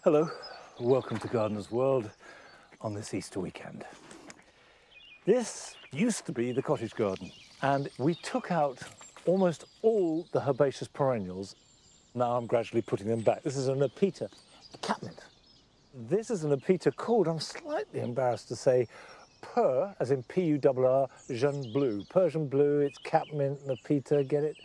Hello, welcome to Gardener's World on this Easter weekend. This used to be the cottage garden, and we took out almost all the herbaceous perennials. Now I'm gradually putting them back. This is an Apita, a catmint. This is an Apita called, I'm slightly embarrassed to say, as in P-U-R-R, Jeune Bleu. Persian blue, it's catmint, and Apita, get it?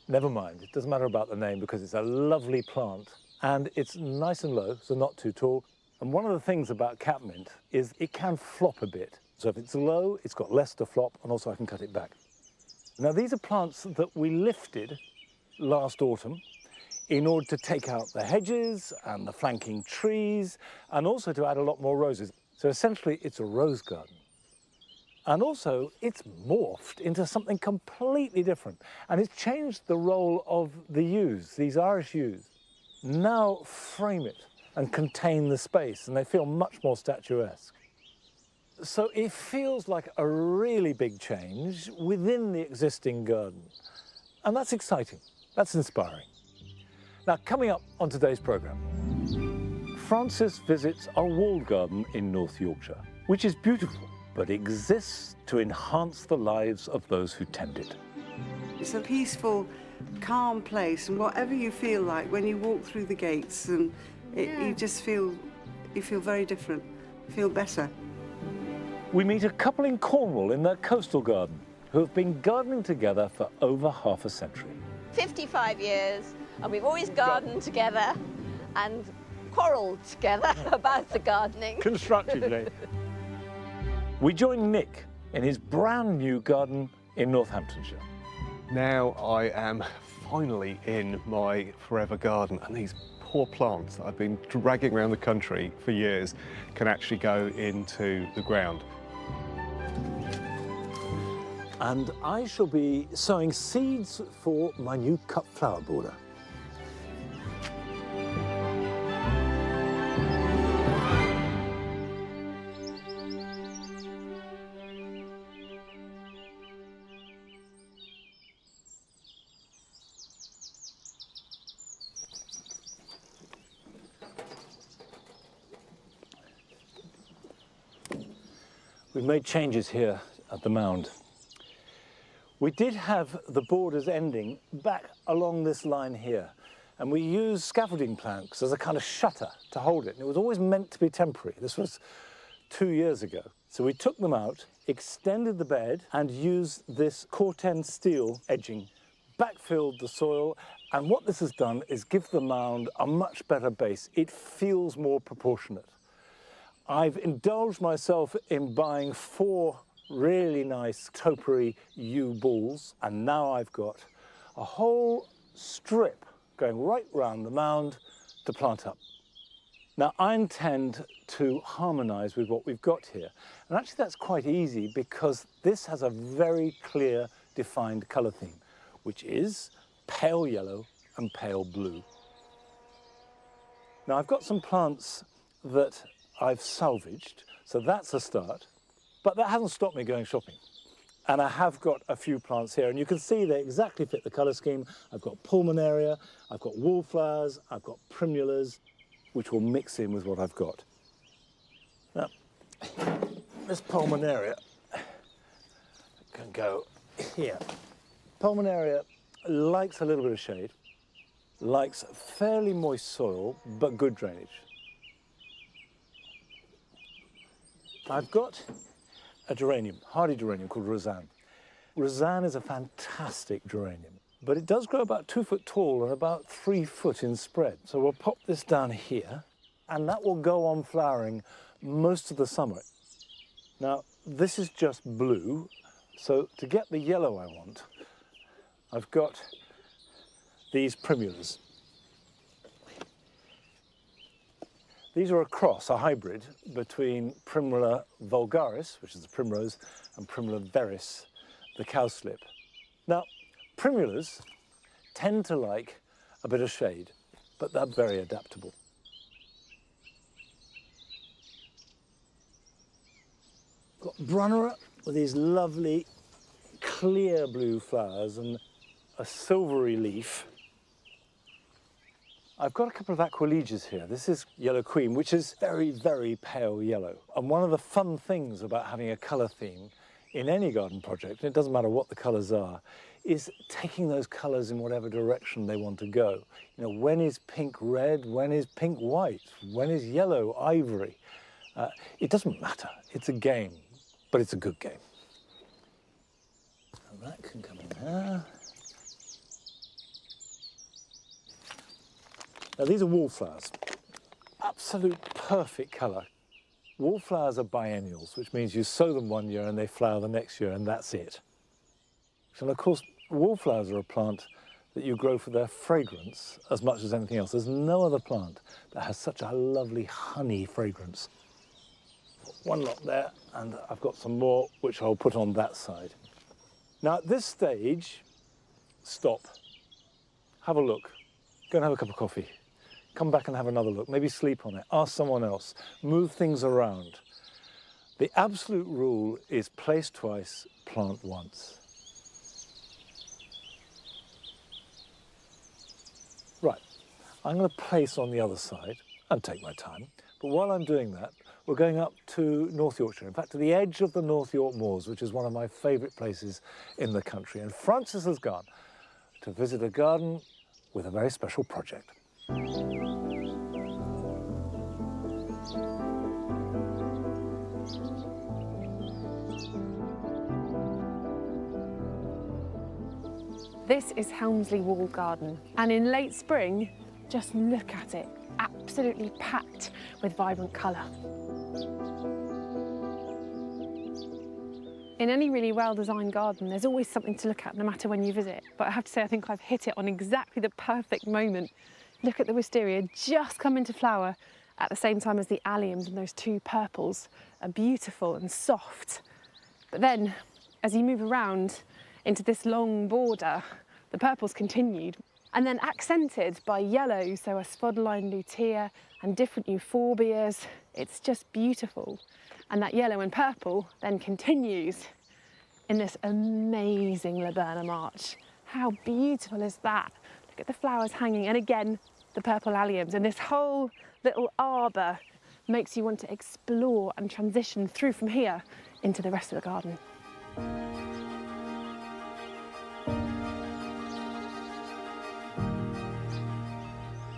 Never mind, it doesn't matter about the name because it's a lovely plant. And it's nice and low, so not too tall. And one of the things about catmint is it can flop a bit. So if it's low, it's got less to flop, and also I can cut it back. Now these are plants that we lifted last autumn in order to take out the hedges and the flanking trees, and also to add a lot more roses. So essentially it's a rose garden. And also it's morphed into something completely different. And it's changed the role of the yews, these Irish yews. Now frame it and contain the space, and they feel much more statuesque. So it feels like a really big change within the existing garden. And that's exciting, that's inspiring. Now, coming up on today's programme, Francis visits our walled garden in North Yorkshire, which is beautiful, but exists to enhance the lives of those who tend it. It's a peaceful, calm place, and whatever you feel like when you walk through the gates, and you just feel very different, feel better. We meet a couple in Cornwall in their coastal garden who have been gardening together for over half a century. 55 years, and we've always gardened together and quarrelled together about the gardening. Constructively. We join Nick in his brand new garden in Northamptonshire. Now I am finally in my forever garden, and these poor plants that I've been dragging around the country for years can actually go into the ground. And I shall be sowing seeds for my new cut flower border. We've made changes here at the Mound. We did have the borders ending back along this line here, and we used scaffolding planks as a kind of shutter to hold it. And it was always meant to be temporary. This was 2 years ago. So we took them out, extended the bed, and used this corten steel edging, backfilled the soil, and what this has done is give the mound a much better base. It feels more proportionate. I've indulged myself in buying 4 really nice topiary yew balls, and now I've got a whole strip going right round the mound to plant up. Now I intend to harmonise with what we've got here, and actually that's quite easy because this has a very clear defined colour theme, which is pale yellow and pale blue. Now I've got some plants that I've salvaged, so that's a start, but that hasn't stopped me going shopping. And I have got a few plants here, and you can see they exactly fit the colour scheme. I've got pulmonaria, I've got wallflowers, I've got primulas, which will mix in with what I've got. Now, this pulmonaria can go here. Pulmonaria likes a little bit of shade, likes fairly moist soil, but good drainage. I've got a geranium, hardy geranium called Roseanne. Roseanne is a fantastic geranium, but it does grow about 2 foot tall and about 3 foot in spread. So we'll pop this down here, and that will go on flowering most of the summer. Now, this is just blue, so to get the yellow I want, I've got these primulas. These are a cross, a hybrid, between Primula vulgaris, which is the primrose, and Primula veris, the cowslip. Now, primulas tend to like a bit of shade, but they're very adaptable. Got Brunnera with these lovely clear blue flowers and a silvery leaf. I've got a couple of Aquilegias here. This is Yellow Queen, which is very, very pale yellow. And one of the fun things about having a colour theme in any garden project, and it doesn't matter what the colours are, is taking those colours in whatever direction they want to go. You know, when is pink red? When is pink white? When is yellow ivory? It doesn't matter. It's a game, but it's a good game. And that can come in there. Now these are wallflowers. Absolute perfect colour. Wallflowers are biennials, which means you sow them one year and they flower the next year, and that's it. And of course, wallflowers are a plant that you grow for their fragrance as much as anything else. There's no other plant that has such a lovely honey fragrance. One lot there, and I've got some more which I'll put on that side. Now at this stage, stop, have a look, go and have a cup of coffee. Come back and have another look, maybe sleep on it, ask someone else, move things around. The absolute rule is place twice, plant once. Right, I'm going to place on the other side and take my time, but while I'm doing that, we're going up to North Yorkshire, in fact to the edge of the North York Moors, which is one of my favourite places in the country, and Francis has gone to visit a garden with a very special project. This is Helmsley Walled Garden, and in late spring, just look at it, absolutely packed with vibrant colour. In any really well-designed garden, there's always something to look at, no matter when you visit. But I have to say, I think I've hit it on exactly the perfect moment. Look at the wisteria just come into flower at the same time as the alliums, and those two purples are beautiful and soft. But then, as you move around into this long border, the purples continued, and then accented by yellow, so a spodline lutea and different euphorbias. It's just beautiful. And that yellow and purple then continues in this amazing laburnum arch. How beautiful is that? Look at the flowers hanging, and again, the purple alliums, and this whole little arbour makes you want to explore and transition through from here into the rest of the garden.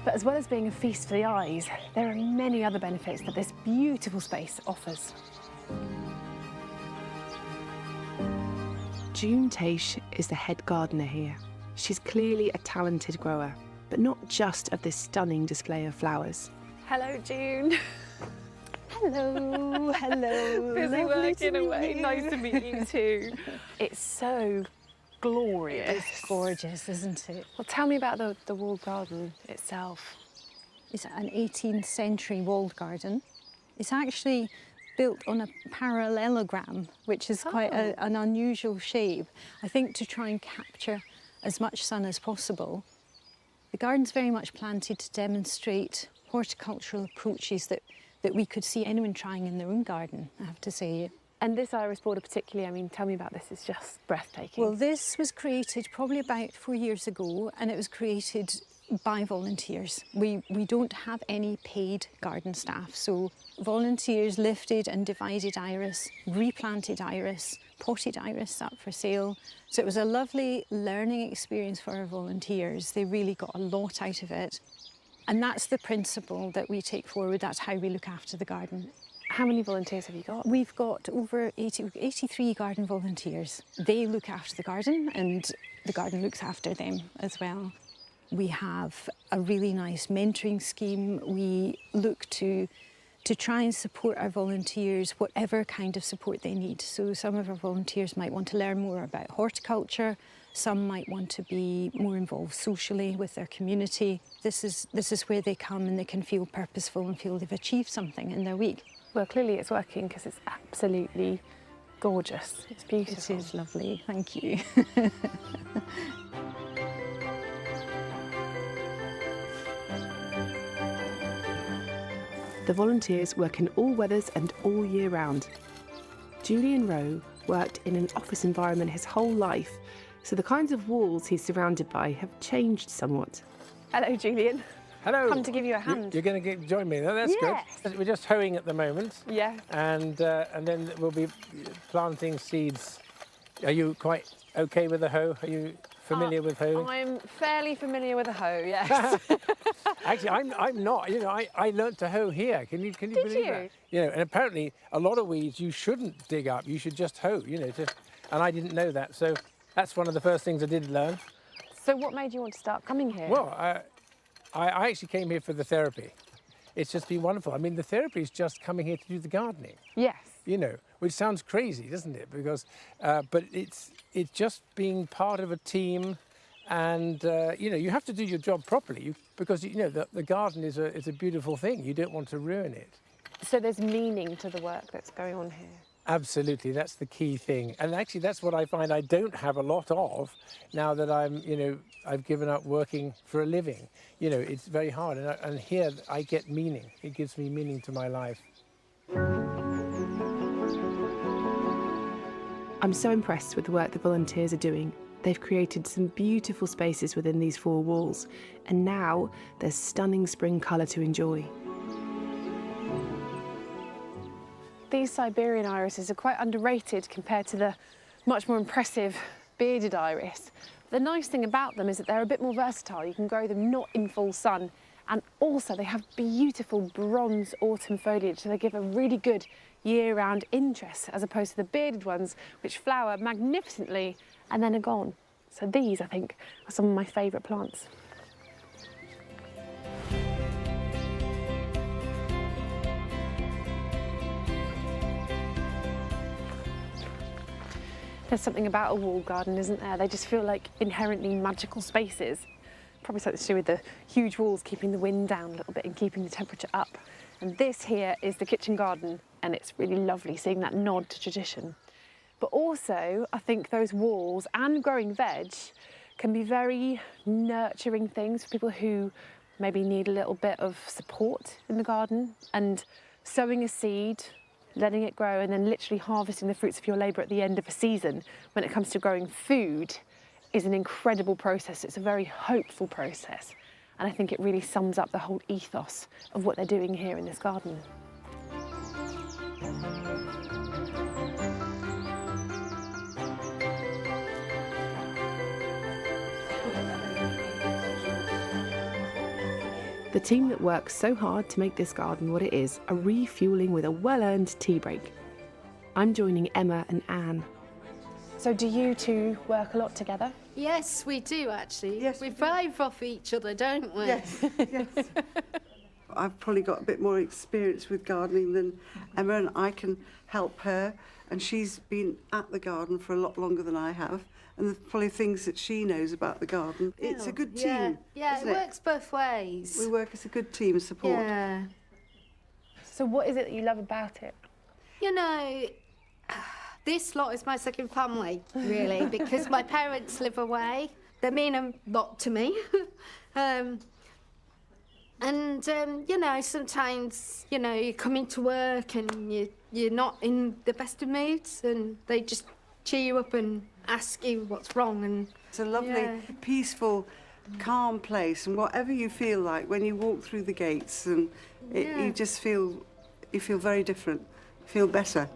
But as well as being a feast for the eyes, there are many other benefits that this beautiful space offers. June Taish is the head gardener here. She's clearly a talented grower, but not just of this stunning display of flowers. Hello, June. Hello, hello. Busy working away. Nice to meet you too. It's so glorious. It's gorgeous, isn't it? Well, tell me about the walled garden itself. It's an 18th century walled garden. It's actually built on a parallelogram, which is quite an unusual shape, I think, to try and capture as much sun as possible. The garden's very much planted to demonstrate horticultural approaches that we could see anyone trying in their own garden, I have to say. And this iris border particularly, I mean, tell me about this, it's just breathtaking. Well, this was created probably about 4 years ago, and it was created by volunteers. We don't have any paid garden staff, so volunteers lifted and divided iris, replanted iris, potted iris up for sale. So it was a lovely learning experience for our volunteers. They really got a lot out of it. And that's the principle that we take forward. That's how we look after the garden. How many volunteers have you got? We've got over 83 garden volunteers. They look after the garden and the garden looks after them as well. We have a really nice mentoring scheme. We look to try and support our volunteers, whatever kind of support they need. So some of our volunteers might want to learn more about horticulture. Some might want to be more involved socially with their community. This is where they come and they can feel purposeful and feel they've achieved something in their week. Well, clearly it's working because it's absolutely gorgeous. It's beautiful. It is lovely, thank you. The volunteers work in all weathers and all year round. Julian Rowe worked in an office environment his whole life, so the kinds of walls he's surrounded by have changed somewhat. Hello, Julian. Hello. come to give you a hand. You're going to join me. No, that's Yes. good. We're just hoeing at the moment. Yeah. And then we'll be planting seeds. Are you quite okay with the hoe? Are you familiar with hoeing? I'm fairly familiar with a hoe, yes. Actually, I'm not. You know, I learnt to hoe here. Can you believe you? that? You know, and apparently a lot of weeds you shouldn't dig up. You should just hoe. You know, and I didn't know that. So that's one of the first things I did learn. So what made you want to start coming here? Well, I actually came here for the therapy. It's just been wonderful. I mean, the therapy is just coming here to do the gardening. Yes. You know, which sounds crazy, doesn't it? Because, but it's just being part of a team, and you know, you have to do your job properly because you know the garden is a beautiful thing. You don't want to ruin it. So there's meaning to the work that's going on here. Absolutely, that's the key thing. And actually, that's what I find I don't have a lot of now that I've given up working for a living. You know, it's very hard, and here I get meaning. It gives me meaning to my life. I'm so impressed with the work the volunteers are doing. They've created some beautiful spaces within these 4 walls, and now there's stunning spring colour to enjoy. These Siberian irises are quite underrated compared to the much more impressive bearded iris. The nice thing about them is that they're a bit more versatile. You can grow them not in full sun, and also they have beautiful bronze autumn foliage, so they give a really good year-round interest as opposed to the bearded ones which flower magnificently and then are gone. So these, I think, are some of my favourite plants. There's something about a walled garden, isn't there? They just feel like inherently magical spaces. Probably something to do with the huge walls keeping the wind down a little bit and keeping the temperature up. And this here is the kitchen garden, and it's really lovely seeing that nod to tradition. But also, I think those walls and growing veg can be very nurturing things for people who maybe need a little bit of support in the garden, and sowing a seed, letting it grow, and then literally harvesting the fruits of your labour at the end of a season when it comes to growing food is an incredible process. It's a very hopeful process. And I think it really sums up the whole ethos of what they're doing here in this garden. The team that works so hard to make this garden what it is are refuelling with a well-earned tea break. I'm joining Emma and Anne. So do you two work a lot together? Yes, we do actually. Yes, we we do. thrive off each other, don't we? Yes, yes. I've probably got a bit more experience with gardening than Emma, and I can help her. And she's been at the garden for a lot longer than I have. And there's probably things that she knows about the garden. It's a good team. Yeah, isn't it works both ways. We work as a good team support. Yeah. So what is it that you love about it? You know, this lot is my second family, really, because my parents live away. They mean a lot to me. You know, sometimes, you know, you come into work and you're not in the best of moods, and they just cheer you up and ask you what's wrong. And It's a lovely, peaceful, calm place, and whatever you feel like when you walk through the gates, and you just feel very different, feel better.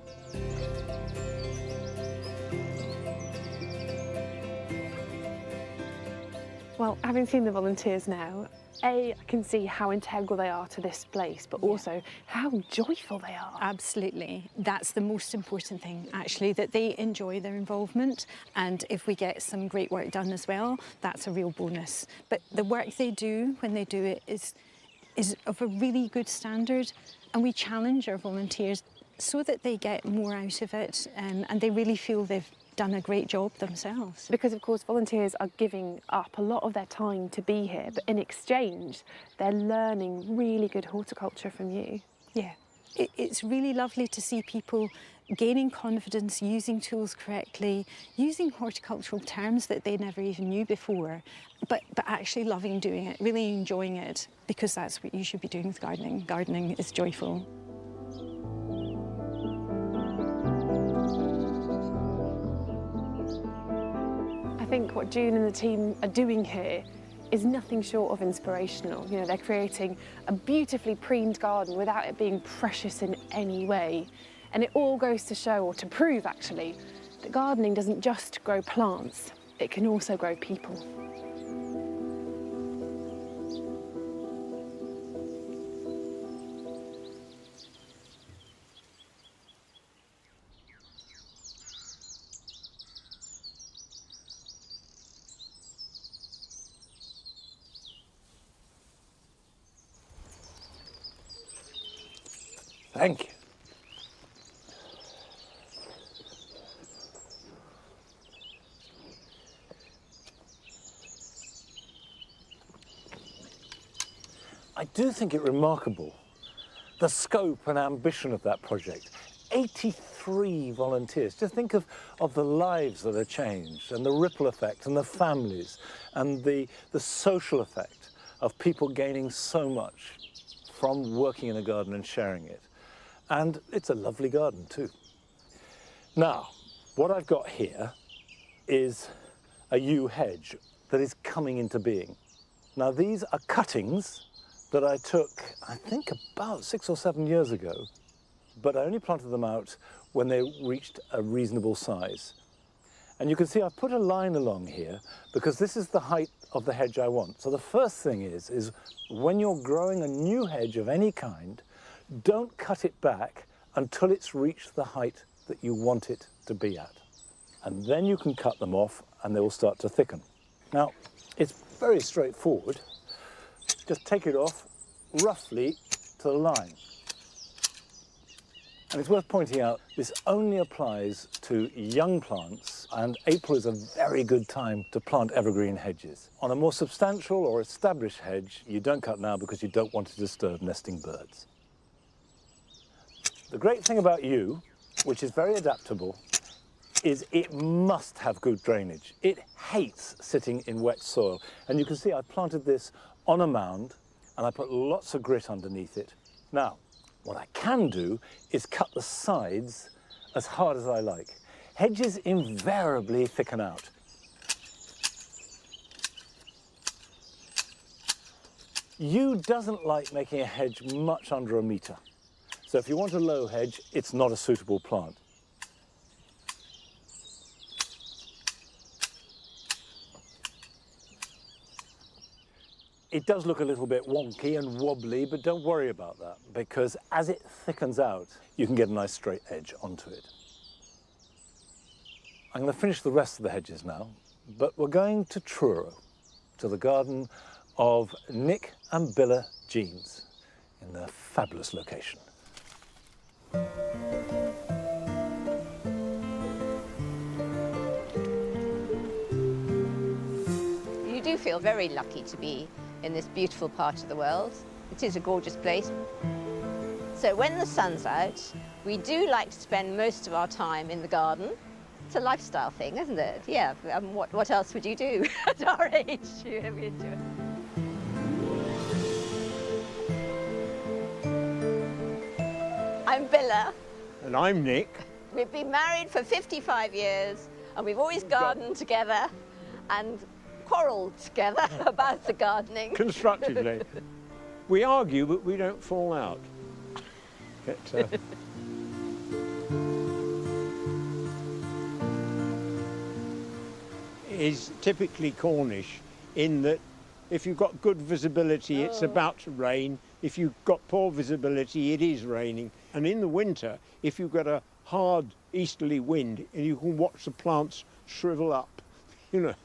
Well, having seen the volunteers now, I can see how integral they are to this place, but also how joyful they are. Absolutely. That's the most important thing, actually, that they enjoy their involvement. And if we get some great work done as well, that's a real bonus. But the work they do when they do it is of a really good standard. And we challenge our volunteers so that they get more out of it, and they really feel they've done a great job themselves. Because, of course, volunteers are giving up a lot of their time to be here, but in exchange, they're learning really good horticulture from you. Yeah, it's really lovely to see people gaining confidence, using tools correctly, using horticultural terms that they never even knew before, but actually loving doing it, really enjoying it, because that's what you should be doing with gardening. Gardening is joyful. I think what June and the team are doing here is nothing short of inspirational. You know, they're creating a beautifully preened garden without it being precious in any way. And it all goes to show, or to prove actually, that gardening doesn't just grow plants, it can also grow people. Thank you. I do think it remarkable, the scope and ambition of that project. 83 volunteers. Just think of the lives that are changed and the ripple effect and the families and the social effect of people gaining so much from working in a garden and sharing it. And it's a lovely garden too. Now, what I've got here is a yew hedge that is coming into being. Now, these are cuttings that I took, I think, about 6 or 7 years ago, but I only planted them out when they reached a reasonable size. And you can see I've put a line along here because this is the height of the hedge I want. So the first thing is when you're growing a new hedge of any kind, don't cut it back until it's reached the height that you want it to be at. And then you can cut them off and they will start to thicken. Now, it's very straightforward. Just take it off roughly to the line. And it's worth pointing out, this only applies to young plants, and April is a very good time to plant evergreen hedges. On a more substantial or established hedge, you don't cut now because you don't want to disturb nesting birds. The great thing about yew, which is very adaptable, is it must have good drainage. It hates sitting in wet soil. And you can see I planted this on a mound and I put lots of grit underneath it. Now, what I can do is cut the sides as hard as I like. Hedges invariably thicken out. Yew doesn't like making a hedge much under 1 metre. So if you want a low hedge, it's not a suitable plant. It does look a little bit wonky and wobbly, but don't worry about that, because as it thickens out, you can get a nice straight edge onto it. I'm going to finish the rest of the hedges now, but we're going to Truro, to the garden of Nick and Billa Jeans, in a fabulous location. You do feel very lucky to be in this beautiful part of the world. It is a gorgeous place. So when the sun's out, we do like to spend most of our time in the garden. It's a lifestyle thing, isn't it? Yeah, what else would you do at our age? You know, we do it. I'm Billa. And I'm Nick. We've been married for 55 years and we've always gardened together and quarrelled together about the gardening. Constructively. We argue, but we don't fall out. Is typically Cornish in that if you've got good visibility, it's about to rain. If you've got poor visibility, it is raining. And in the winter, if you've got a hard easterly wind, and you can watch the plants shrivel up, you know.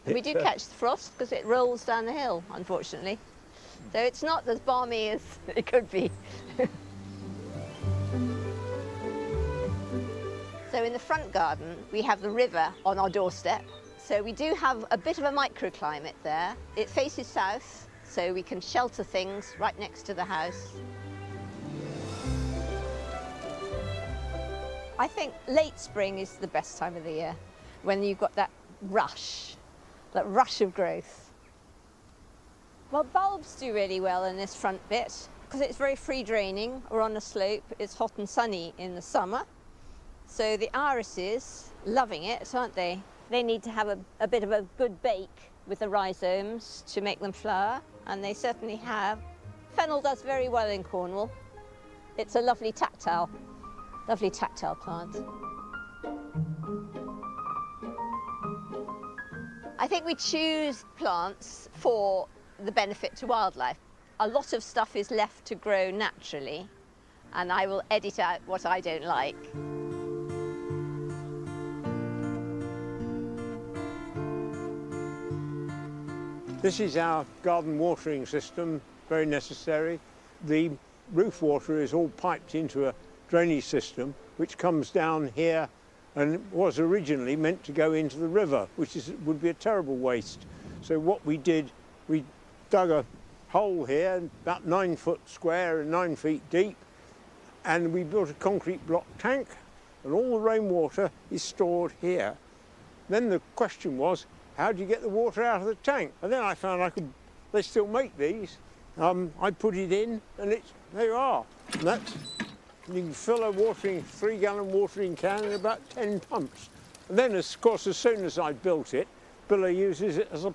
We do catch the frost because it rolls down the hill, unfortunately. So it's not as balmy as it could be. So in the front garden, we have the river on our doorstep. So we do have a bit of a microclimate there. It faces south, so we can shelter things right next to the house. I think late spring is the best time of the year, when you've got that rush of growth. Well, bulbs do really well in this front bit, because it's very free draining. We're on a slope, it's hot and sunny in the summer. So the irises, loving it, aren't they? They need to have a bit of a good bake with the rhizomes to make them flower, and they certainly have. Fennel does very well in Cornwall. It's a lovely tactile plant. I think we choose plants for the benefit to wildlife. A lot of stuff is left to grow naturally, and I will edit out what I don't like. This is our garden watering system, very necessary. The roof water is all piped into a drainage system which comes down here and was originally meant to go into the river, which would be a terrible waste. So what we did, we dug a hole here about 9 foot square and 9 feet deep, and we built a concrete block tank, and all the rainwater is stored here. Then the question was, how do you get the water out of the tank? And then I found they still make these. I put it in, and there you are. And you can fill a 3-gallon watering can in about 10 pumps. And then, of course, as soon as I built it, Billa uses it as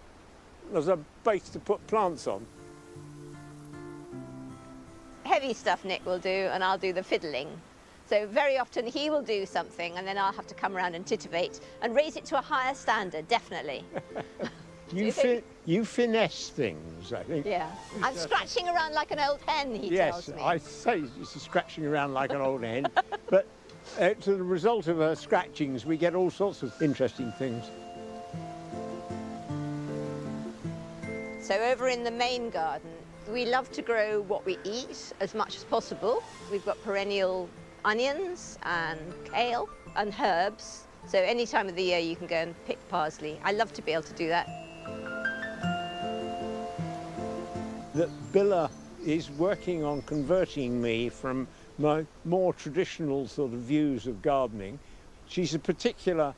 a base to put plants on. Heavy stuff Nick will do, and I'll do the fiddling. So very often he will do something, and then I'll have to come around and titivate and raise it to a higher standard, definitely. You finesse things, I think. Yeah. I'm scratching around like an old hen, he tells me. Yes, I say she's scratching around like an old hen. But to the result of her scratchings, we get all sorts of interesting things. So over in the main garden, we love to grow what we eat as much as possible. We've got perennial onions and kale and herbs. So any time of the year you can go and pick parsley. I love to be able to do that. That Billa is working on converting me from my more traditional sort of views of gardening. She's a particular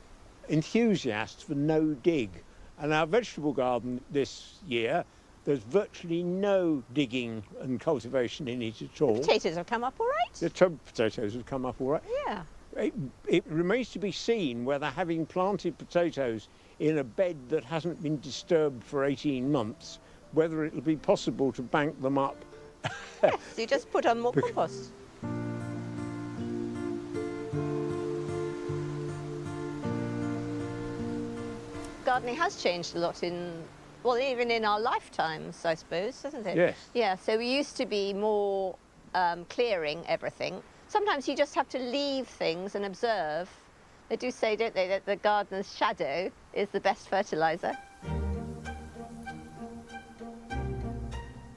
enthusiast for no dig. And our vegetable garden this year, there's virtually no digging and cultivation in it at all. The potatoes have come up all right. The potatoes have come up all right. Yeah. It remains to be seen whether having planted potatoes in a bed that hasn't been disturbed for 18 months, whether it'll be possible to bank them up. Yes, you just put on more compost. Gardening has changed a lot even in our lifetimes, I suppose, hasn't it? Yes. Yeah, so we used to be more clearing everything. Sometimes you just have to leave things and observe. They do say, don't they, that the gardener's shadow is the best fertiliser.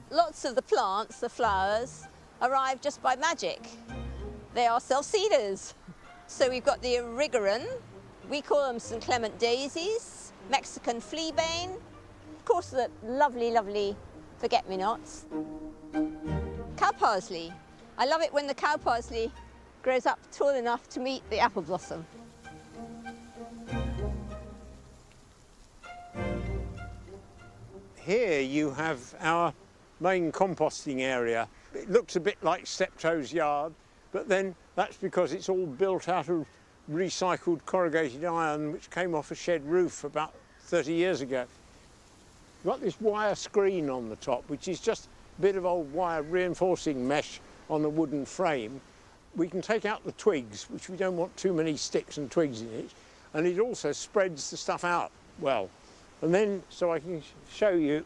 Lots of the plants, the flowers, arrive just by magic. They are self-seeders. So we've got the erigeron, we call them St. Clement daisies, Mexican fleabane, of course the lovely, lovely forget-me-nots. Cow parsley. I love it when the cow parsley grows up tall enough to meet the apple blossom. Here you have our main composting area. It looks a bit like Steptoe's yard, but then that's because it's all built out of recycled corrugated iron which came off a shed roof about 30 years ago. We've got this wire screen on the top, which is just a bit of old wire reinforcing mesh on the wooden frame. We can take out the twigs, which we don't want too many sticks and twigs in it, and it also spreads the stuff out well. And then, so I can show you,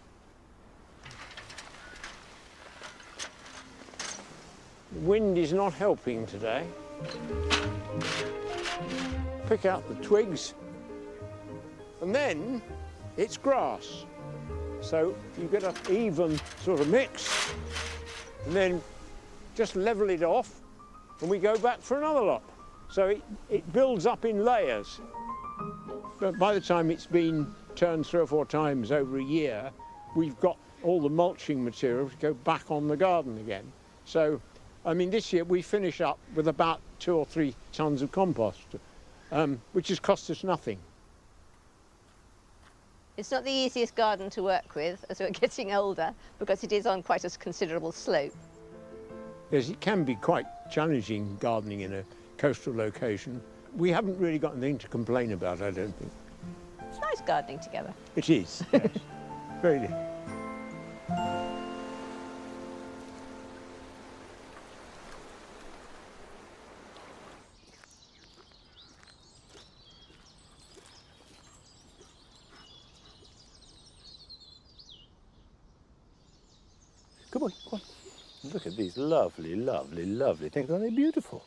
the wind is not helping today. Pick out the twigs, and then it's grass. So you get an even sort of mix, and then just level it off, and we go back for another lot. So it builds up in layers. But by the time it's been turned 3 or 4 times over a year, we've got all the mulching material to go back on the garden again. So, I mean, this year we finish up with about 2 or 3 tons of compost, which has cost us nothing. It's not the easiest garden to work with as we're getting older because it is on quite a considerable slope. Yes, it can be quite challenging gardening in a coastal location. We haven't really got anything to complain about, I don't think. It's nice gardening together. It is, yes. Very good. Good boy, come on. Look at these lovely, lovely, lovely things. Aren't they beautiful?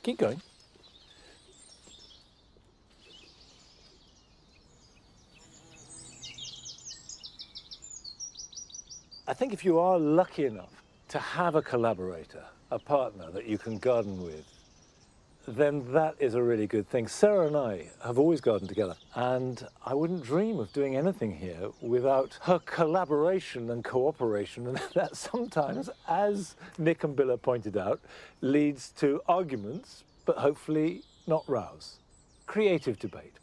Keep going. I think if you are lucky enough to have a collaborator, a partner that you can garden with, then that is a really good thing. Sarah and I have always gardened together, and I wouldn't dream of doing anything here without her collaboration and cooperation, and that sometimes, as Nick and Billa pointed out, leads to arguments, but hopefully not rows. Creative debate.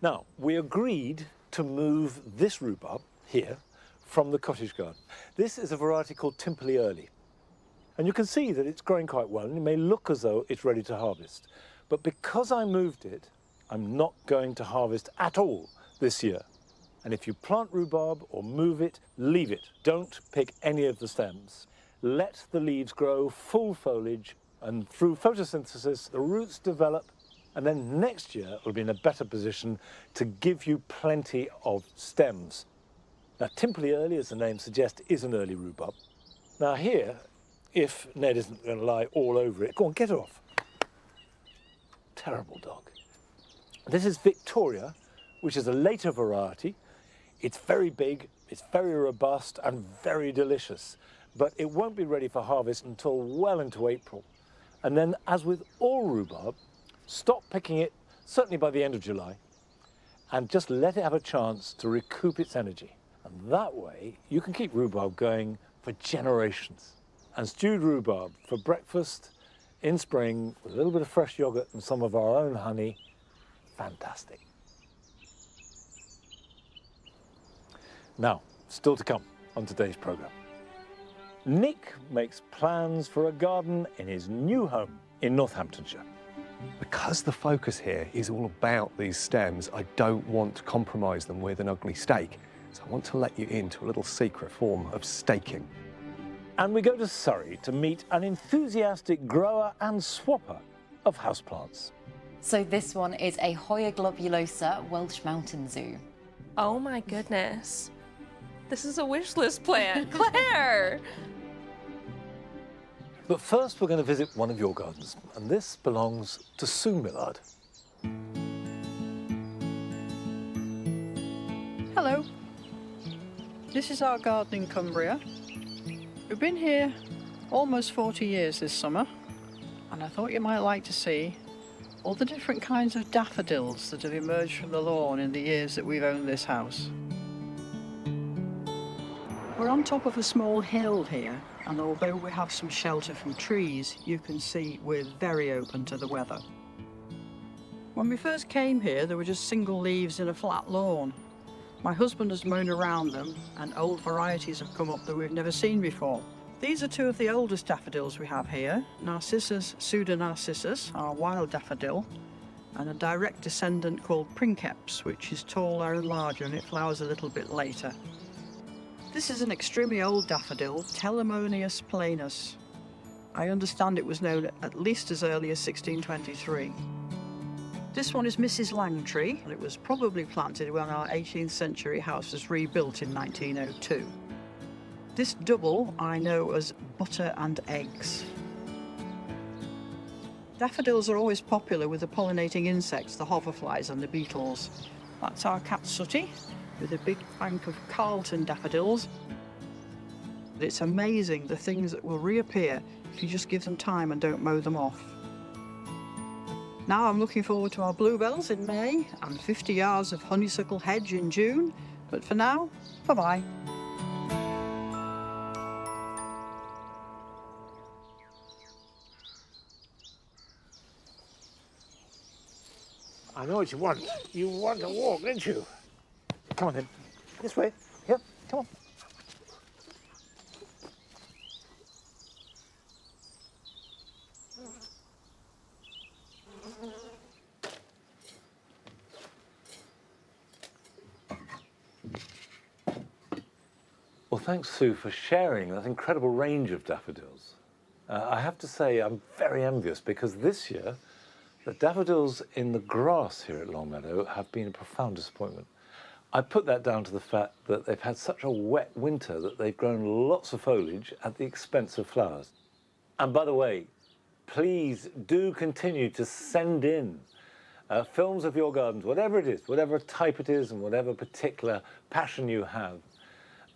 Now, we agreed to move this rhubarb here from the cottage garden. This is a variety called Tophill Early. And you can see that it's growing quite well, and it may look as though it's ready to harvest. But because I moved it, I'm not going to harvest at all this year. And if you plant rhubarb or move it, leave it. Don't pick any of the stems. Let the leaves grow full foliage, and through photosynthesis, the roots develop, and then next year it'll be in a better position to give you plenty of stems. Now, Tophill Early, as the name suggests, is an early rhubarb. Now here, if Ned isn't going to lie all over it, go on, get off. Terrible dog. This is Victoria, which is a later variety. It's very big, it's very robust and very delicious, but it won't be ready for harvest until well into April. And then, as with all rhubarb, stop picking it, certainly by the end of July, and just let it have a chance to recoup its energy. And that way, you can keep rhubarb going for generations. And stewed rhubarb for breakfast in spring with a little bit of fresh yogurt and some of our own honey, fantastic. Now, still to come on today's programme. Nick makes plans for a garden in his new home in Northamptonshire. Because the focus here is all about these stems, I don't want to compromise them with an ugly stake. So I want to let you into a little secret form of staking. And we go to Surrey to meet an enthusiastic grower and swapper of houseplants. So this one is a Hoya globulosa Welsh mountain zoo. Oh my goodness. This is a wish list plant, Claire! But first we're going to visit one of your gardens, and this belongs to Sue Millard. Hello. This is our garden in Cumbria. We've been here almost 40 years this summer, and I thought you might like to see all the different kinds of daffodils that have emerged from the lawn in the years that we've owned this house. We're on top of a small hill here, and although we have some shelter from trees, you can see we're very open to the weather. When we first came here, there were just single leaves in a flat lawn. My husband has mown around them, and old varieties have come up that we've never seen before. These are two of the oldest daffodils we have here. Narcissus pseudonarcissus, our wild daffodil, and a direct descendant called princeps, which is taller and larger, and it flowers a little bit later. This is an extremely old daffodil, Telemonius planus. I understand it was known at least as early as 1623. This one is Mrs. Langtree, and it was probably planted when our 18th century house was rebuilt in 1902. This double I know as butter and eggs. Daffodils are always popular with the pollinating insects, the hoverflies and the beetles. That's our cat Sooty, with a big bank of Carlton daffodils. It's amazing the things that will reappear if you just give them time and don't mow them off. Now I'm looking forward to our bluebells in May and 50 yards of honeysuckle hedge in June. But for now, bye-bye. I know what you want. You want to walk, don't you? Come on then. This way. Here, come on. thanks, Sue, for sharing that incredible range of daffodils. I have to say I'm very envious because this year the daffodils in the grass here at Longmeadow have been a profound disappointment. I put that down to the fact that they've had such a wet winter that they've grown lots of foliage at the expense of flowers. And by the way, please do continue to send in films of your gardens, whatever it is, whatever type it is and whatever particular passion you have.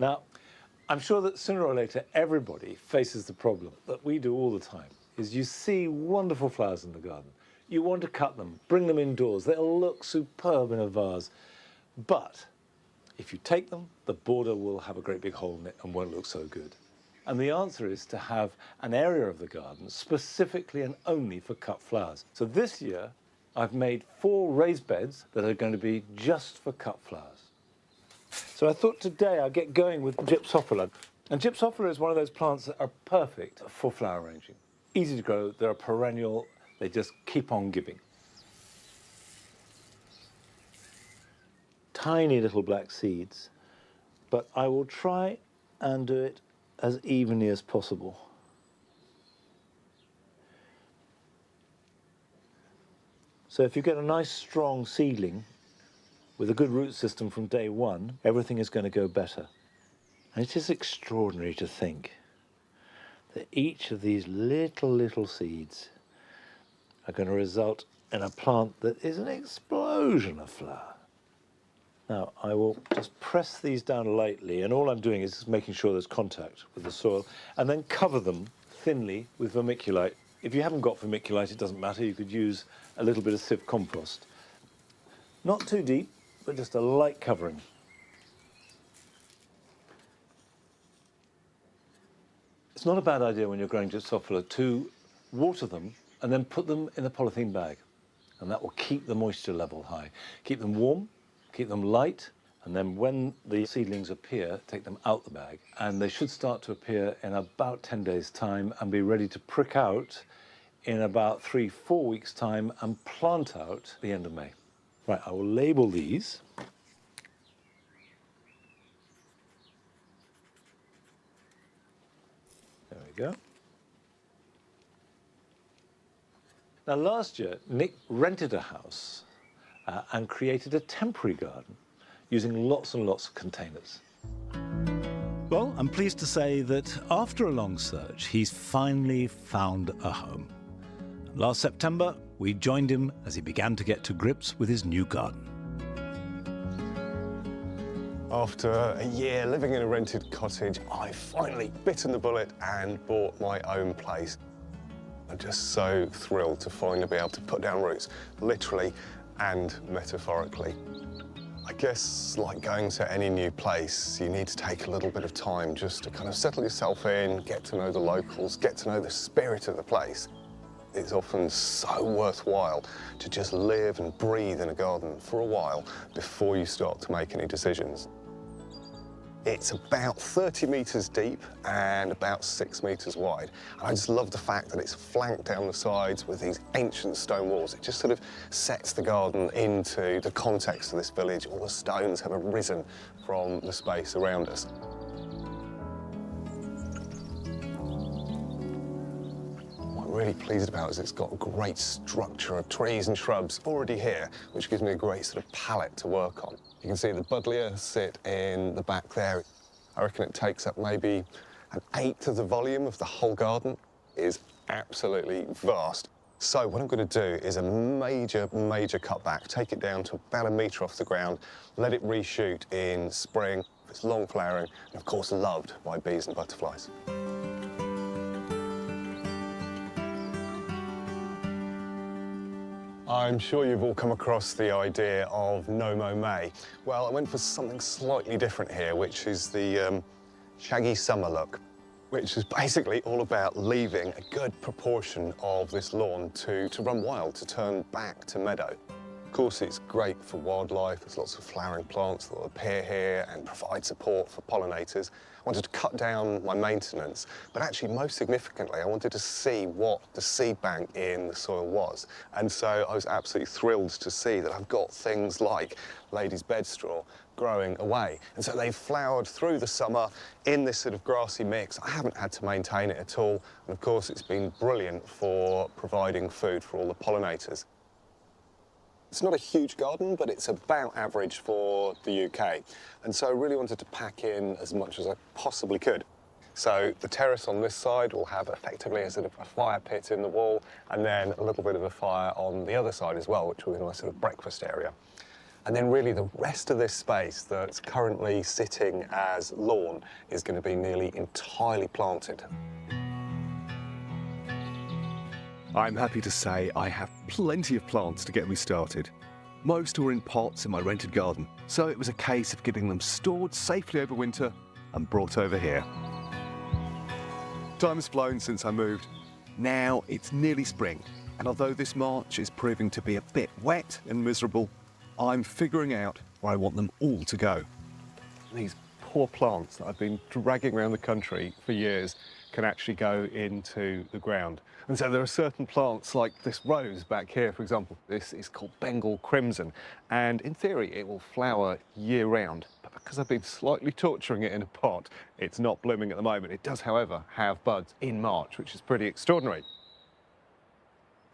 Now, I'm sure that sooner or later everybody faces the problem that we do all the time, is you see wonderful flowers in the garden. You want to cut them, bring them indoors, they'll look superb in a vase. But if you take them, the border will have a great big hole in it and won't look so good. And the answer is to have an area of the garden specifically and only for cut flowers. So this year, I've made 4 raised beds that are going to be just for cut flowers. So I thought today I'd get going with Gypsophila. And Gypsophila is one of those plants that are perfect for flower arranging. Easy to grow, they're a perennial, they just keep on giving. Tiny little black seeds, but I will try and do it as evenly as possible. So if you get a nice strong seedling with a good root system from day one, everything is going to go better. And it is extraordinary to think that each of these little seeds are going to result in a plant that is an explosion of flower. Now, I will just press these down lightly, and all I'm doing is just making sure there's contact with the soil, and then cover them thinly with vermiculite. If you haven't got vermiculite, it doesn't matter. You could use a little bit of sieve compost. Not too deep, but just a light covering. It's not a bad idea when you're growing Gypsophila to water them and then put them in a polythene bag, and that will keep the moisture level high. Keep them warm, keep them light, and then when the seedlings appear, take them out the bag. And they should start to appear in about 10 days' time and be ready to prick out in about 3-4 weeks' time and plant out the end of May. Right, I will label these. There we go. Now, last year, Nick rented a house and created a temporary garden using lots and lots of containers. Well, I'm pleased to say that after a long search, he's finally found a home. Last September, we joined him as he began to get to grips with his new garden. After a year living in a rented cottage, I finally bitten the bullet and bought my own place. I'm just so thrilled to finally be able to put down roots, literally and metaphorically. I guess, like going to any new place, you need to take a little bit of time just to kind of settle yourself in, get to know the locals, get to know the spirit of the place. It's often so worthwhile to just live and breathe in a garden for a while before you start to make any decisions. It's about 30 metres deep and about 6 metres wide. And I just love the fact that it's flanked down the sides with these ancient stone walls. It just sort of sets the garden into the context of this village. All the stones have arisen from the space around us. What I'm really pleased about is it's got a great structure of trees and shrubs already here, which gives me a great sort of palette to work on. You can see the buddleia sit in the back there. I reckon it takes up maybe 1/8 of the volume of the whole garden. It is absolutely vast. So what I'm going to do is a major cutback, take it down to about 1 metre off the ground, let it reshoot in spring. It's long flowering and, of course, loved by bees and butterflies. I'm sure you've all come across the idea of no mow May. Well, I went for something slightly different here, which is the shaggy summer look, which is basically all about leaving a good proportion of this lawn to run wild, to turn back to meadow. Of course, it's great for wildlife. There's lots of flowering plants that will appear here and provide support for pollinators. I wanted to cut down my maintenance, but actually, most significantly, I wanted to see what the seed bank in the soil was. And so I was absolutely thrilled to see that I've got things like ladies' bed straw, growing away. And so they've flowered through the summer in this sort of grassy mix. I haven't had to maintain it at all. And of course, it's been brilliant for providing food for all the pollinators. It's not a huge garden, but it's about average for the UK. And so I really wanted to pack in as much as I possibly could. So the terrace on this side will have effectively a sort of a fire pit in the wall, and then a little bit of a fire on the other side as well, which will be a nice sort of breakfast area. And then really the rest of this space that's currently sitting as lawn is going to be nearly entirely planted. I'm happy to say I have plenty of plants to get me started. Most were in pots in my rented garden, so it was a case of getting them stored safely over winter and brought over here. Time has flown since I moved. Now it's nearly spring, and although this March is proving to be a bit wet and miserable, I'm figuring out where I want them all to go. These poor plants that I've been dragging around the country for years can actually go into the ground. And so there are certain plants like this rose back here, for example. This is called Bengal Crimson, and in theory it will flower year round. But because I've been slightly torturing it in a pot, it's not blooming at the moment. It does, however, have buds in March, which is pretty extraordinary.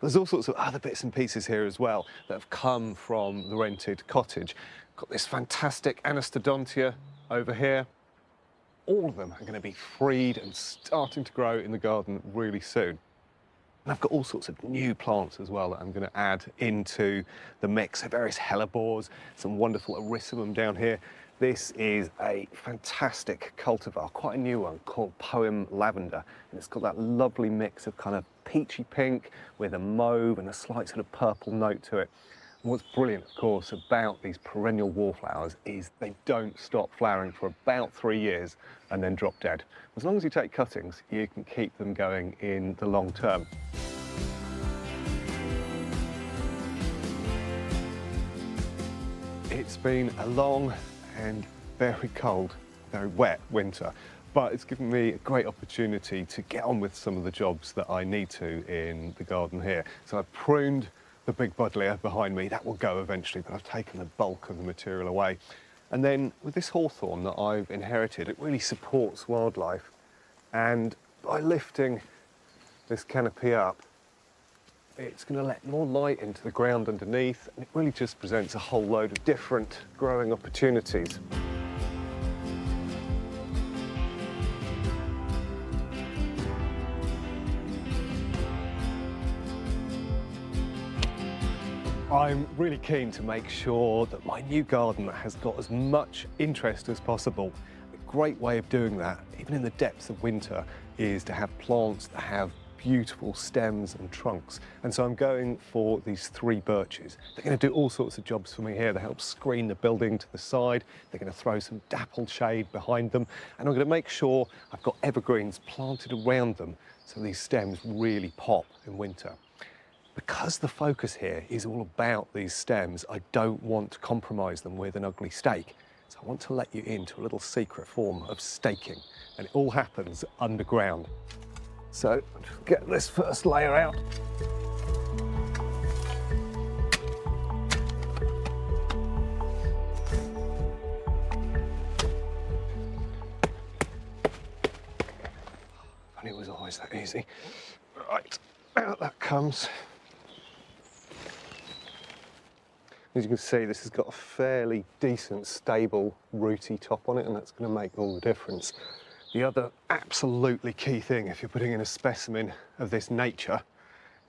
There's all sorts of other bits and pieces here as well that have come from the rented cottage. Got this fantastic Anastodontia over here. All of them are going to be freed and starting to grow in the garden really soon. And I've got all sorts of new plants as well that I'm going to add into the mix. So various hellebores, some wonderful Erysimum down here. This is a fantastic cultivar, quite a new one, called Poem Lavender. And it's got that lovely mix of kind of peachy pink with a mauve and a slight sort of purple note to it. And what's brilliant, of course, about these perennial wallflowers is they don't stop flowering for about 3 years and then drop dead. As long as you take cuttings, you can keep them going in the long term. It's been a long and very cold, very wet winter, but it's given me a great opportunity to get on with some of the jobs that I need to in the garden here. So I've pruned the big buddleia behind me. That will go eventually, but I've taken the bulk of the material away. And then with this hawthorn that I've inherited, it really supports wildlife. And by lifting this canopy up, it's going to let more light into the ground underneath, and it really just presents a whole load of different growing opportunities. I'm really keen to make sure that my new garden has got as much interest as possible. A great way of doing that, even in the depths of winter, is to have plants that have beautiful stems and trunks. And so I'm going for these 3 birches. They're going to do all sorts of jobs for me here. They help screen the building to the side. They're going to throw some dappled shade behind them. And I'm going to make sure I've got evergreens planted around them so these stems really pop in winter. Because the focus here is all about these stems, I don't want to compromise them with an ugly stake. So I want to let you into a little secret form of staking, and it all happens underground. So I'll just get this first layer out. And it was always that easy. Right, out that comes. As you can see, this has got a fairly decent, stable, rooty top on it, and that's going to make all the difference. The other absolutely key thing, if you're putting in a specimen of this nature,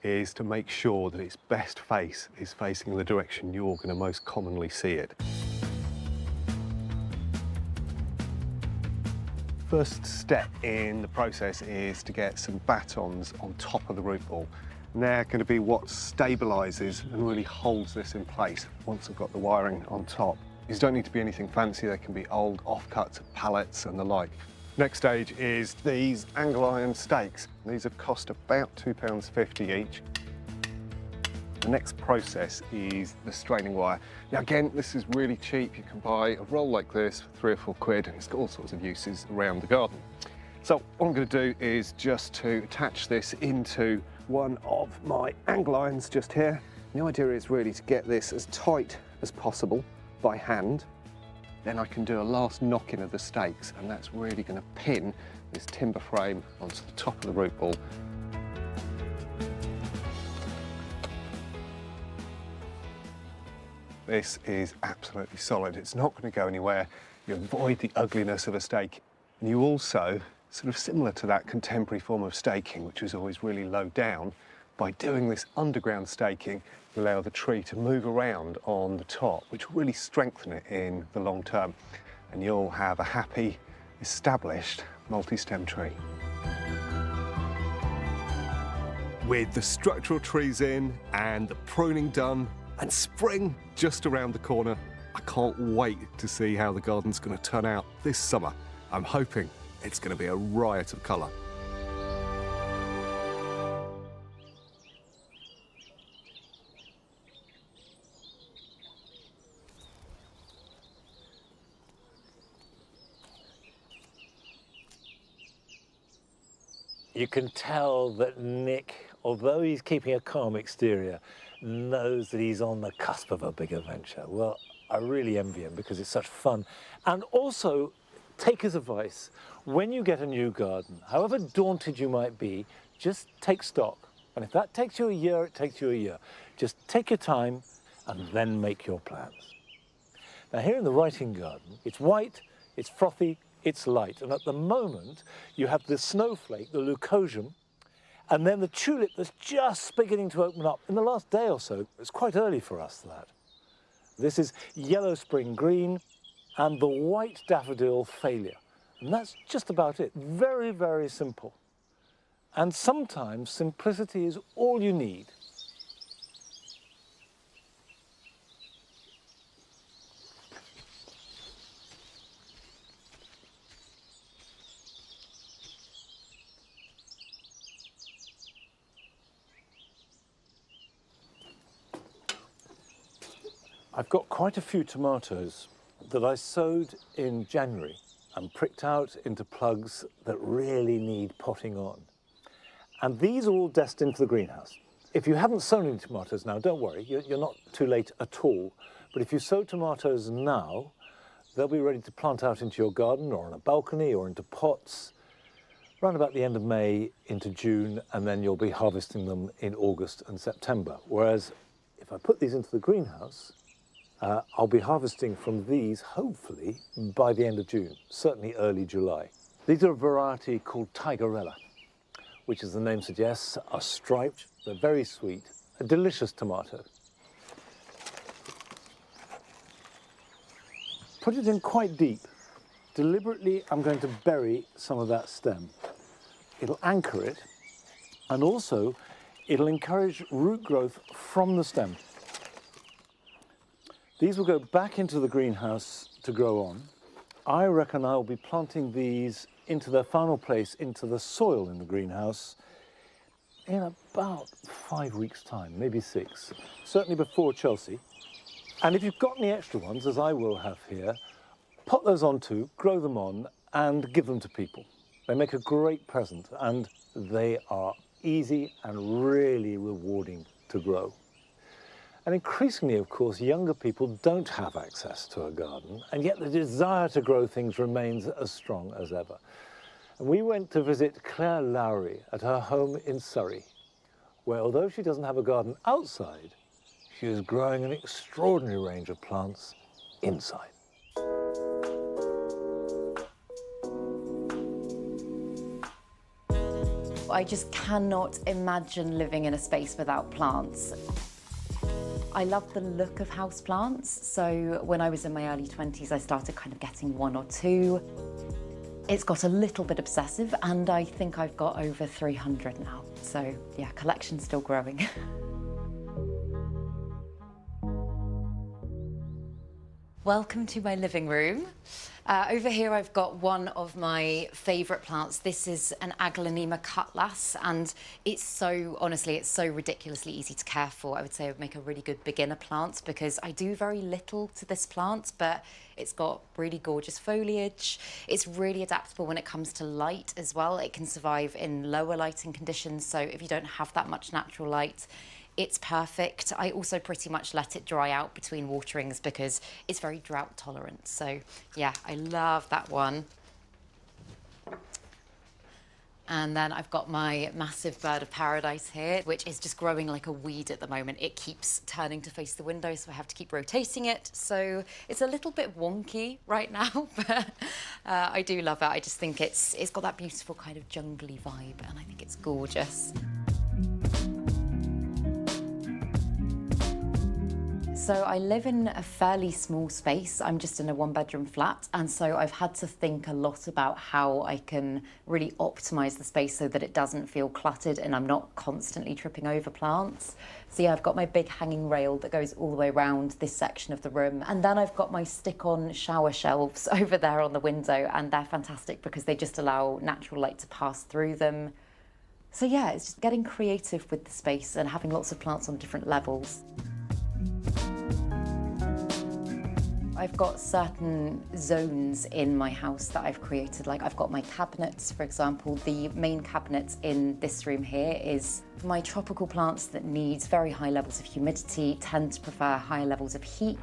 is to make sure that its best face is facing the direction you're going to most commonly see it. First step in the process is to get some batons on top of the root ball. And they're going to be what stabilises and really holds this in place once I've got the wiring on top. These don't need to be anything fancy, they can be old offcuts of pallets and the like. Next stage is these angle iron stakes. These have cost about £2.50 each. The next process is the straining wire. Now again, this is really cheap. You can buy a roll like this for 3 or 4 quid, and it's got all sorts of uses around the garden. So what I'm going to do is just to attach this into one of my angle irons just here. The idea is really to get this as tight as possible by hand, Then I can do a last knock-in of the stakes, and that's really going to pin this timber frame onto the top of the root ball. This is absolutely solid. It's not going to go anywhere. You avoid the ugliness of a stake. And you also, sort of similar to that contemporary form of staking, which is always really low down, by doing this underground staking, you allow the tree to move around on the top, which will really strengthen it in the long term. And you'll have a happy, established multi-stem tree. With the structural trees in and the pruning done and spring just around the corner, I can't wait to see how the garden's going to turn out this summer. I'm hoping it's going to be a riot of colour. You can tell that Nick, although he's keeping a calm exterior, knows that he's on the cusp of a big adventure. Well, I really envy him because it's such fun. And also, take his advice. When you get a new garden, however daunted you might be, just take stock. And if that takes you a year, it takes you a year. Just take your time and then make your plans. Now, here in the writing garden, it's white, it's frothy, it's light. And at the moment, you have the snowflake, the leucosium, and then the tulip that's just beginning to open up in the last day or so. It's quite early for us, that. This is yellow spring green and the white daffodil failure. And that's just about it. Very, very simple. And sometimes simplicity is all you need. I've got quite a few tomatoes that I sowed in January and pricked out into plugs that really need potting on. And these are all destined for the greenhouse. If you haven't sown any tomatoes now, don't worry, you're not too late at all. But if you sow tomatoes now, they'll be ready to plant out into your garden or on a balcony or into pots around about the end of May into June, and then you'll be harvesting them in August and September. Whereas if I put these into the greenhouse, I'll be harvesting from these, hopefully, by the end of June, certainly early July. These are a variety called Tigerella, which, as the name suggests, are striped. They're very sweet, a delicious tomato. Put it in quite deep. Deliberately, I'm going to bury some of that stem. It'll anchor it, and also it'll encourage root growth from the stem. These will go back into the greenhouse to grow on. I reckon I'll be planting these into their final place, into the soil in the greenhouse, in about 5 weeks' time, maybe 6, certainly before Chelsea. And if you've got any extra ones, as I will have here, pop those on too, grow them on, and give them to people. They make a great present, and they are easy and really rewarding to grow. And increasingly, of course, younger people don't have access to a garden, and yet the desire to grow things remains as strong as ever. And we went to visit Claire Lowry at her home in Surrey, where although she doesn't have a garden outside, she is growing an extraordinary range of plants inside. I just cannot imagine living in a space without plants. I love the look of houseplants, so when I was in my early 20s, I started kind of getting 1 or 2. It's got a little bit obsessive, and I think I've got over 300 now. So yeah, collection's still growing. Welcome to my living room. Over here I've got one of my favourite plants. This is an Aglaonema cutlass, and it's so, honestly, it's so ridiculously easy to care for. I would say it would make a really good beginner plant because I do very little to this plant, but it's got really gorgeous foliage. It's really adaptable when it comes to light as well. It can survive in lower lighting conditions, so if you don't have that much natural light, it's perfect. I also pretty much let it dry out between waterings because it's very drought tolerant. So yeah, I love that one. And then I've got my massive bird of paradise here, which is just growing like a weed at the moment. It keeps turning to face the window, so I have to keep rotating it. So it's a little bit wonky right now, but I do love it. I just think it's got that beautiful kind of jungly vibe, and I think it's gorgeous. So I live in a fairly small space. I'm just in a one-bedroom flat, and so I've had to think a lot about how I can really optimise the space so that it doesn't feel cluttered and I'm not constantly tripping over plants. So yeah, I've got my big hanging rail that goes all the way around this section of the room, and then I've got my stick-on shower shelves over there on the window, and they're fantastic because they just allow natural light to pass through them. So yeah, it's just getting creative with the space and having lots of plants on different levels. I've got certain zones in my house that I've created. Like I've got my cabinets, for example. The main cabinet in this room here is my tropical plants that need very high levels of humidity, tend to prefer higher levels of heat.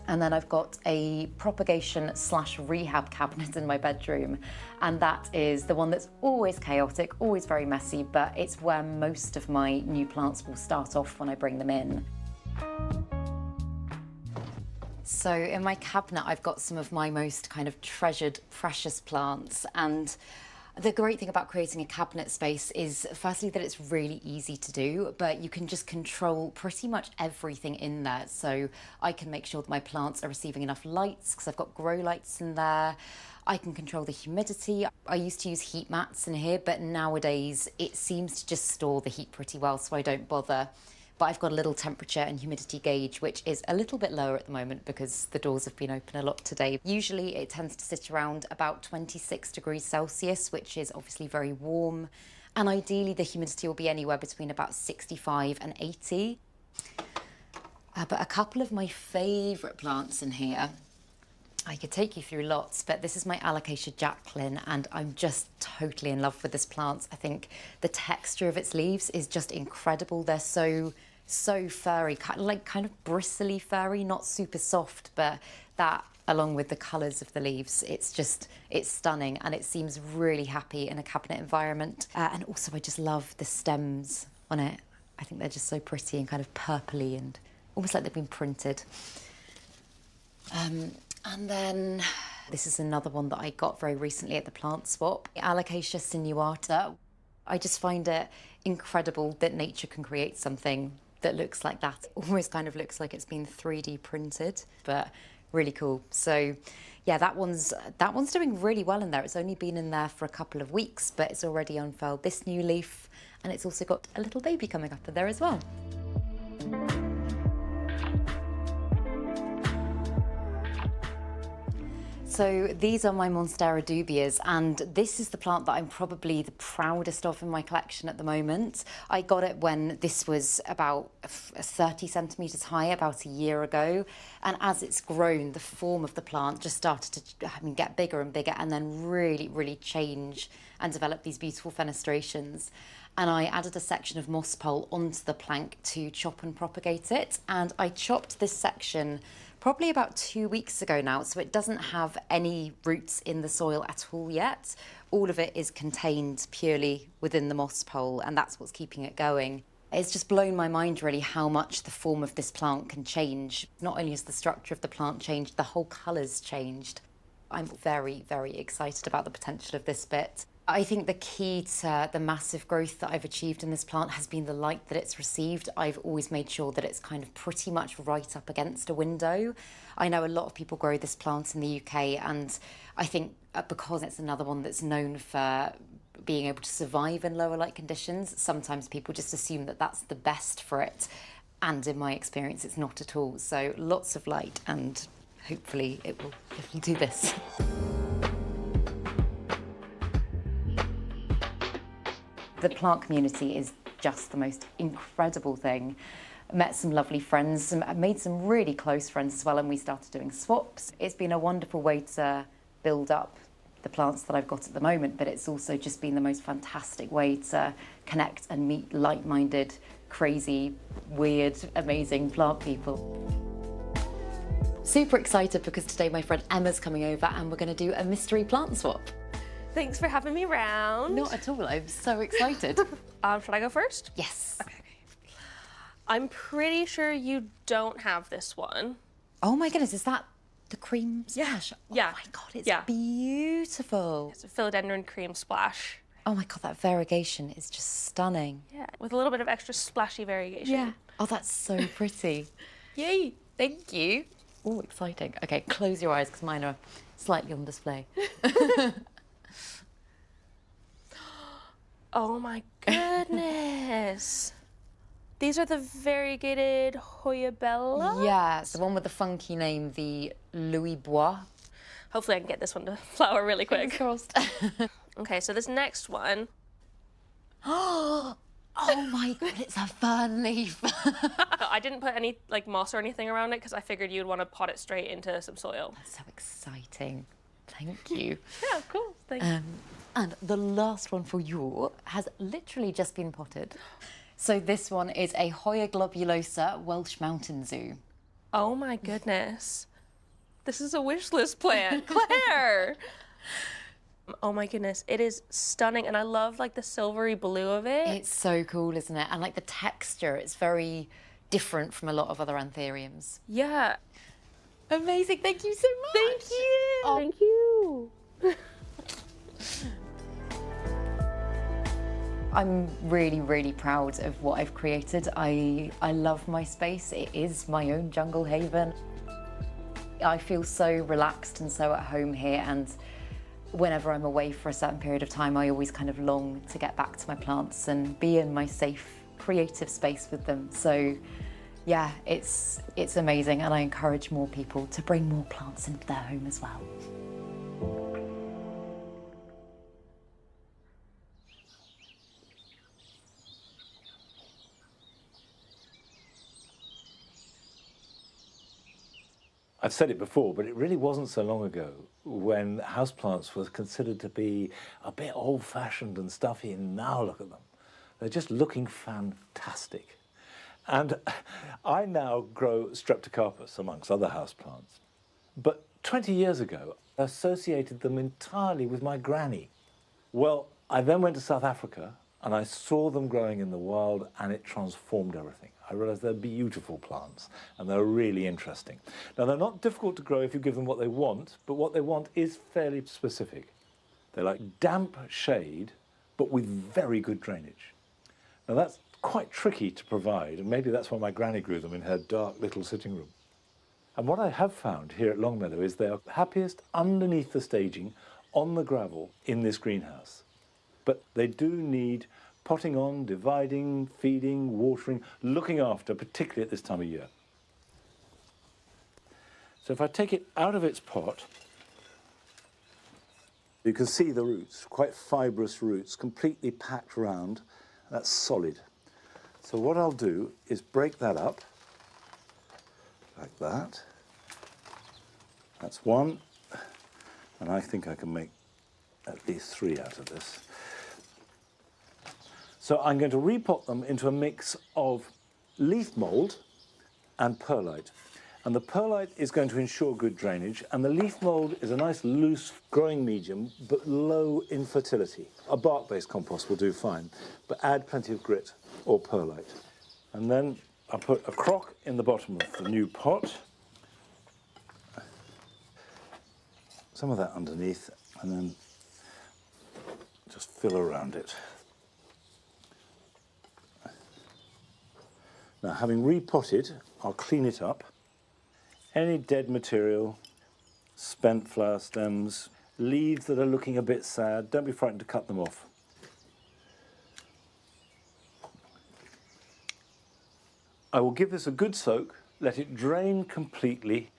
And then I've got a propagation/rehab cabinet in my bedroom. And that is the one that's always chaotic, always very messy, but it's where most of my new plants will start off when I bring them in. So in my cabinet, I've got some of my most kind of treasured, precious plants. And the great thing about creating a cabinet space is firstly that it's really easy to do, but you can just control pretty much everything in there. So I can make sure that my plants are receiving enough lights because I've got grow lights in there. I can control the humidity. I used to use heat mats in here, but nowadays it seems to just store the heat pretty well, so I don't bother. But I've got a little temperature and humidity gauge, which is a little bit lower at the moment because the doors have been open a lot today. Usually it tends to sit around about 26 degrees Celsius, which is obviously very warm. And ideally the humidity will be anywhere between about 65 and 80. But a couple of my favourite plants in here, I could take you through lots, but this is my Alocasia Jacqueline, and I'm just totally in love with this plant. I think the texture of its leaves is just incredible. They're so furry, kind of bristly furry, not super soft, but that along with the colours of the leaves, it's stunning, and it seems really happy in a cabinet environment. And also I just love the stems on it. I think they're just so pretty and kind of purpley and almost like they've been printed. And then this is another one that I got very recently at the plant swap, Alocasia sinuata. I just find it incredible that nature can create something that looks like that. Almost kind of looks like it's been 3D printed, but really cool. So yeah, that one's doing really well in there. It's only been in there for a couple of weeks, but it's already unfurled this new leaf, and it's also got a little baby coming up in there as well. So these are my Monstera dubias, and this is the plant that I'm probably the proudest of in my collection at the moment. I got it when this was about 30 centimetres high about a year ago, and as it's grown, the form of the plant just started to get bigger and bigger, and then really change and develop these beautiful fenestrations. And I added a section of moss pole onto the plank to chop and propagate it, and I chopped this section probably about 2 weeks ago now, so it doesn't have any roots in the soil at all yet. All of it is contained purely within the moss pole, and that's what's keeping it going. It's just blown my mind really how much the form of this plant can change. Not only has the structure of the plant changed, the whole colour's changed. I'm very excited about the potential of this bit. I think the key to the massive growth that I've achieved in this plant has been the light that it's received. I've always made sure that it's kind of pretty much right up against a window. I know a lot of people grow this plant in the UK, and I think because it's another one that's known for being able to survive in lower light conditions, sometimes people just assume that that's the best for it. And in my experience, it's not at all. So lots of light, and hopefully it will do this. The plant community is just the most incredible thing. I met some lovely friends, I made some really close friends as well, and we started doing swaps. It's been a wonderful way to build up the plants that I've got at the moment, but it's also just been the most fantastic way to connect and meet like-minded crazy, weird, amazing plant people. Super excited because today my friend Emma's coming over and we're going to do a mystery plant swap. Thanks for having me round. Not at all, I'm so excited. Should I go first? Yes. Okay. I'm pretty sure you don't have this one. Oh my goodness, is that the cream splash? Yeah. Oh my God, it's beautiful. It's a philodendron cream splash. Oh my God, that variegation is just stunning. Yeah, with a little bit of extra splashy variegation. Yeah. Oh, that's so pretty. Yay. Thank you. Oh, exciting. Okay, close your eyes because mine are slightly on display. Oh my goodness. These are the variegated Hoyabella? Yeah, it's the one with the funky name, the Louis Bois. Hopefully I can get this one to flower really quick. Crossed. Okay, so this next one. Oh my God, it's a fern leaf. I didn't put any like moss or anything around it because I figured you'd want to pot it straight into some soil. That's so exciting. Thank you. Yeah, of course. Thank you. And the last one for you has literally just been potted. So this one is a Hoya globulosa Welsh mountain zoo. Oh my goodness. This is a wish list plant. Claire! Oh my goodness, it is stunning, and I love like the silvery blue of it. It's so cool, isn't it? And like the texture, it's very different from a lot of other anthuriums. Yeah. Amazing, thank you so much. Thank you. Oh. Thank you. I'm really, really proud of what I've created. I love my space. It is my own jungle haven. I feel so relaxed and so at home here, and whenever I'm away for a certain period of time, I always kind of long to get back to my plants and be in my safe, creative space with them. So yeah, it's amazing, and I encourage more people to bring more plants into their home as well. I've said it before, but it really wasn't so long ago when houseplants were considered to be a bit old-fashioned and stuffy, and now look at them. They're just looking fantastic. And I now grow Streptocarpus amongst other houseplants. But 20 years ago, I associated them entirely with my granny. Well, I then went to South Africa and I saw them growing in the wild, and it transformed everything. I realised they're beautiful plants and they're really interesting. Now, they're not difficult to grow if you give them what they want, but what they want is fairly specific. They like damp shade, but with very good drainage. Now, that's quite tricky to provide, and maybe that's why my granny grew them in her dark little sitting room. And what I have found here at Longmeadow is they are happiest underneath the staging on the gravel in this greenhouse. But they do need potting on, dividing, feeding, watering, looking after, particularly at this time of year. So if I take it out of its pot, you can see the roots, quite fibrous roots, completely packed round. That's solid. So what I'll do is break that up, like that. That's one, and I think I can make at least 3 out of this. So I'm going to repot them into a mix of leaf mould and perlite. And the perlite is going to ensure good drainage, and the leaf mould is a nice loose growing medium, but low in fertility. A bark-based compost will do fine, but add plenty of grit or perlite. And then I'll put a crock in the bottom of the new pot. Some of that underneath, and then just fill around it. Now, having repotted, I'll clean it up. Any dead material, spent flower stems, leaves that are looking a bit sad, don't be frightened to cut them off. I will give this a good soak, let it drain completely,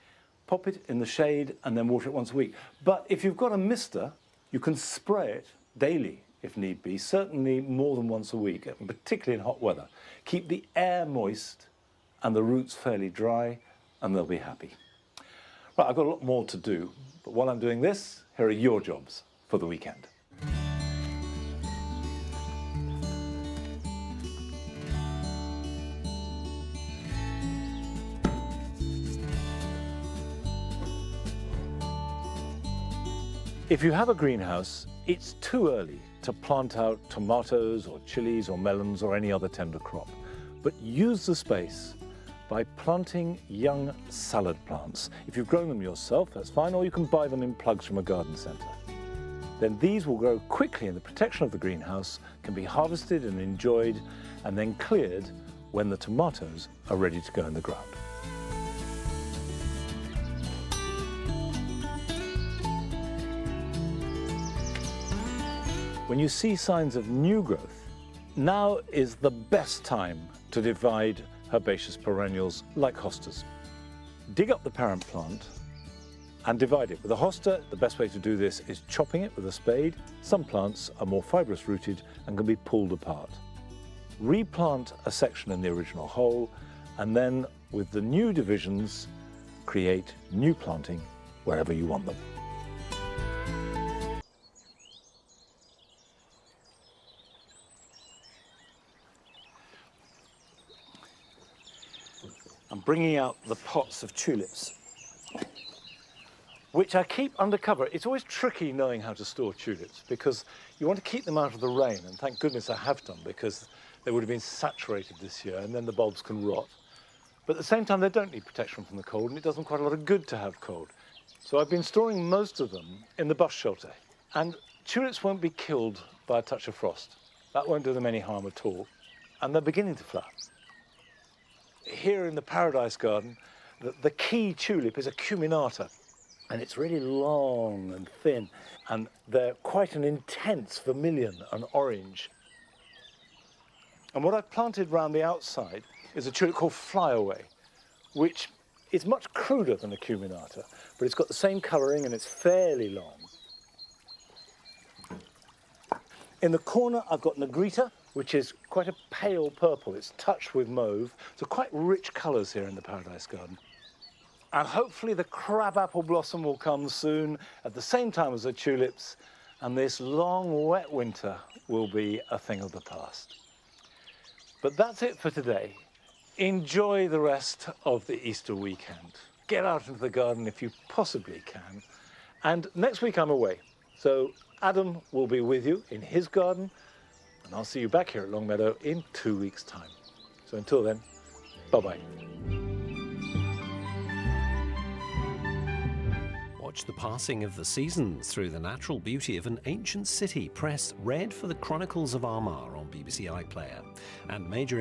pop it in the shade, and then water it once a week. But if you've got a mister, you can spray it daily if need be, certainly more than once a week, and particularly in hot weather. Keep the air moist and the roots fairly dry, and they'll be happy. Right, I've got a lot more to do, but while I'm doing this, here are your jobs for the weekend. If you have a greenhouse, it's too early to plant out tomatoes or chilies or melons or any other tender crop. But use the space by planting young salad plants. If you've grown them yourself, that's fine, or you can buy them in plugs from a garden centre. Then these will grow quickly in the protection of the greenhouse, can be harvested and enjoyed, and then cleared when the tomatoes are ready to go in the ground. When you see signs of new growth, now is the best time to divide herbaceous perennials like hostas. Dig up the parent plant and divide it. With a hosta, the best way to do this is chopping it with a spade. Some plants are more fibrous rooted and can be pulled apart. Replant a section in the original hole, and then with the new divisions, create new planting wherever you want them. I'm bringing out the pots of tulips, which I keep under cover. It's always tricky knowing how to store tulips because you want to keep them out of the rain, and thank goodness I have done, because they would have been saturated this year and then the bulbs can rot. But at the same time, they don't need protection from the cold, and it does them quite a lot of good to have cold. So I've been storing most of them in the bus shelter, and tulips won't be killed by a touch of frost. That won't do them any harm at all, and they're beginning to flower. Here in the Paradise Garden, the key tulip is a cuminata, and it's really long and thin, and they're quite an intense vermilion and orange. And what I've planted round the outside is a tulip called Flyaway, which is much cruder than a cuminata, but it's got the same colouring and it's fairly long. In the corner, I've got Negrita, which is quite a pale purple. It's touched with mauve, so quite rich colours here in the Paradise Garden. And hopefully the crabapple blossom will come soon at the same time as the tulips, and this long, wet winter will be a thing of the past. But that's it for today. Enjoy the rest of the Easter weekend. Get out into the garden if you possibly can. And next week I'm away, so Adam will be with you in his garden, and I'll see you back here at Longmeadow in 2 weeks' time. So until then, bye-bye. Watch the passing of the seasons through the natural beauty of an ancient city. Press red for the Chronicles of Armagh on BBC iPlayer. And major